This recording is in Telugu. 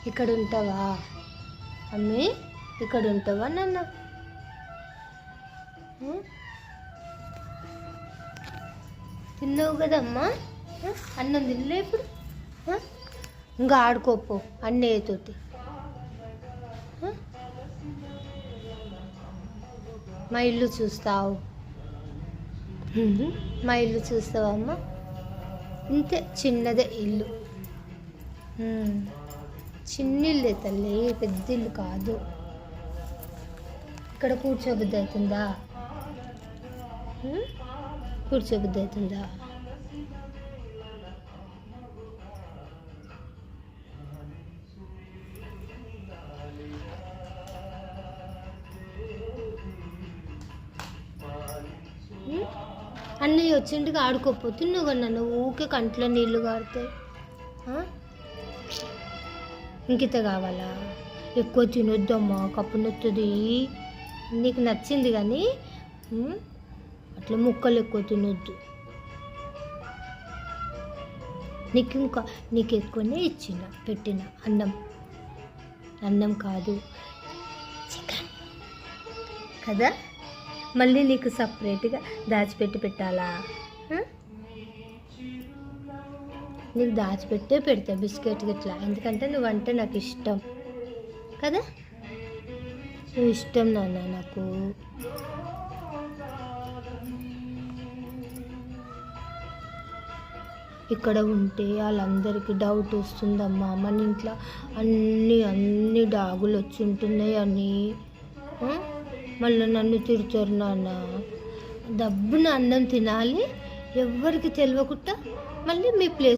ఇక్కడ ఉంటావా అమ్మి? ఇక్కడ ఉంటావా నాన్న? తిన్నావు కదమ్మా? అన్నం తినలే ఇప్పుడు? ఇంకా ఆడుకోపో అన్నయ్యతోటి. మా ఇల్లు చూస్తావు? మా ఇల్లు చూస్తావా అమ్మ? ఇంతే, చిన్నదే ఇల్లు. చిన్న ఇల్లే తల్లి, పెద్ద ఇల్లు కాదు. ఇక్కడ కూర్చోబుద్ధి అవుతుందా? కూర్చోబుద్ధి అవుతుందా? అన్నయ్య వచ్చింటికి ఆడుకోపోతే నువ్వు నన్ను ఊకే కంట్లో నీళ్ళు కారుతాయి. ఇంకిత కావాలా? ఎక్కువ తినొద్దమ్మా, కప్పు నొత్తుంది. నీకు నచ్చింది కానీ అట్లా ముక్కలు ఎక్కువ తినొద్దు. నీకు ఎక్కువనే పెట్టిన అన్నం కాదు చికెన్ కదా. మళ్ళీ నీకు సపరేట్గా దాచిపెట్టి పెట్టాలా? నీకు దాచిపెట్టే పెడతా బిస్కెట్ ఇట్లా, ఎందుకంటే నువ్వంటే నాకు ఇష్టం కదా. నువ్వు ఇష్టం నాన్న నాకు. ఇక్కడ ఉంటే వాళ్ళందరికీ డౌట్ వస్తుందమ్మా, మన ఇంట్లో అన్ని డాగులు వచ్చి ఉంటున్నాయి అని. మళ్ళీ నన్ను తిడుతారు నాన్న. దబ్బున అన్నం తినాలి, ఎవ్వరికి తెలియకుండా మళ్ళీ మీ ప్లేస్